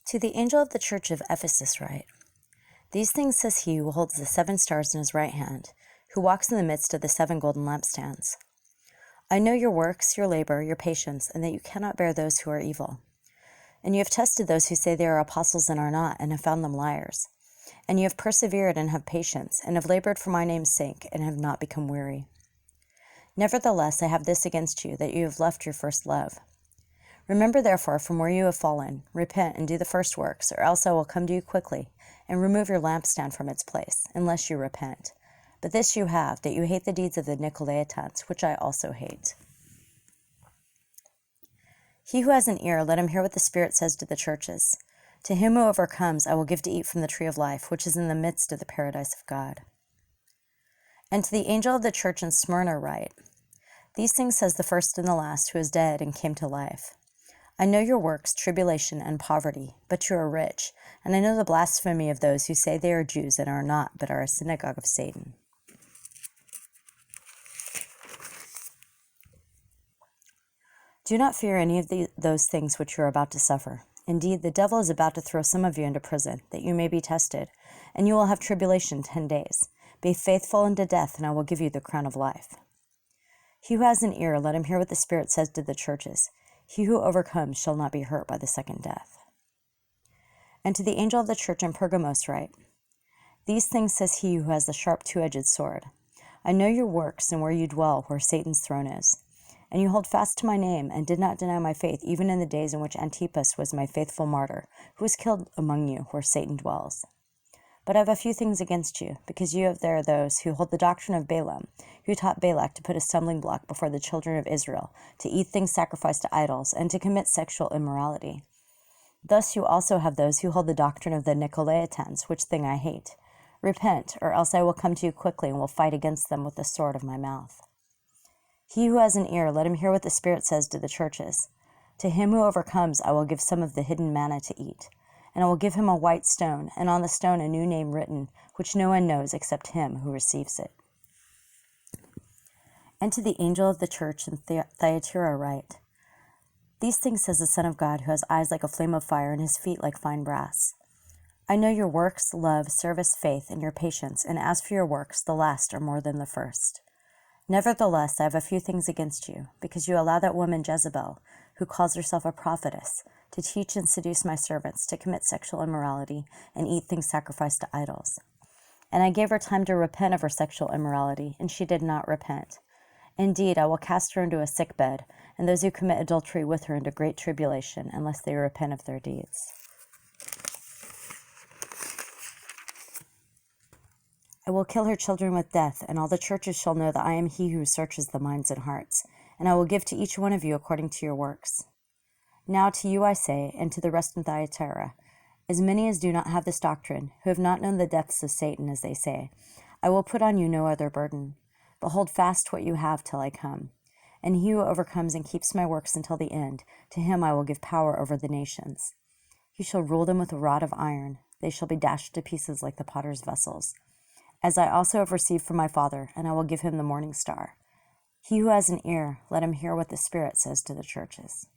To the angel of the church of Ephesus write, These things says he who holds the 7 stars in his right hand, who walks in the midst of the 7 golden lampstands. I know your works, your labor, your patience, and that you cannot bear those who are evil. And you have tested those who say they are apostles and are not, and have found them liars. And you have persevered and have patience, and have labored for my name's sake, and have not become weary. Nevertheless, I have this against you, that you have left your first love. Remember therefore from where you have fallen, repent and do the first works, or else I will come to you quickly, and remove your lampstand from its place, unless you repent. But this you have, that you hate the deeds of the Nicolaitans, which I also hate. He who has an ear, let him hear what the Spirit says to the churches. To him who overcomes, I will give to eat from the tree of life, which is in the midst of the paradise of God. And to the angel of the church in Smyrna write, These things says the first and the last, who is dead and came to life. I know your works, tribulation, and poverty, but you are rich, and I know the blasphemy of those who say they are Jews and are not, but are a synagogue of Satan. Do not fear any of those things which you are about to suffer. Indeed, the devil is about to throw some of you into prison, that you may be tested, and you will have tribulation 10 days. Be faithful unto death, and I will give you the crown of life. He who has an ear, let him hear what the Spirit says to the churches. He who overcomes shall not be hurt by the second death. And to the angel of the church in Pergamos write, These things says he who has the sharp 2-edged sword. I know your works and where you dwell, where Satan's throne is. And you hold fast to my name, and did not deny my faith, even in the days in which Antipas was my faithful martyr, who was killed among you, where Satan dwells. But I have a few things against you, because you have there those who hold the doctrine of Balaam, who taught Balak to put a stumbling block before the children of Israel, to eat things sacrificed to idols, and to commit sexual immorality. Thus you also have those who hold the doctrine of the Nicolaitans, which thing I hate. Repent, or else I will come to you quickly, and will fight against them with the sword of my mouth. He who has an ear, let him hear what the Spirit says to the churches. To him who overcomes, I will give some of the hidden manna to eat. And I will give him a white stone, and on the stone a new name written, which no one knows except him who receives it. And to the angel of the church in Thyatira write, These things says the Son of God, who has eyes like a flame of fire, and his feet like fine brass. I know your works, love, service, faith, and your patience, and as for your works, the last are more than the first. Nevertheless, I have a few things against you, because you allow that woman Jezebel, who calls herself a prophetess, to teach and seduce my servants to commit sexual immorality and eat things sacrificed to idols. And I gave her time to repent of her sexual immorality, and she did not repent. Indeed, I will cast her into a sick bed, and those who commit adultery with her into great tribulation, unless they repent of their deeds. I will kill her children with death, and all the churches shall know that I am he who searches the minds and hearts, and I will give to each one of you according to your works. Now to you I say, and to the rest in Thyatira, as many as do not have this doctrine, who have not known the depths of Satan, as they say, I will put on you no other burden, but hold fast what you have till I come. And he who overcomes and keeps my works until the end, to him I will give power over the nations. He shall rule them with a rod of iron, they shall be dashed to pieces like the potter's vessels. As I also have received from my Father, and I will give him the morning star. He who has an ear, let him hear what the Spirit says to the churches.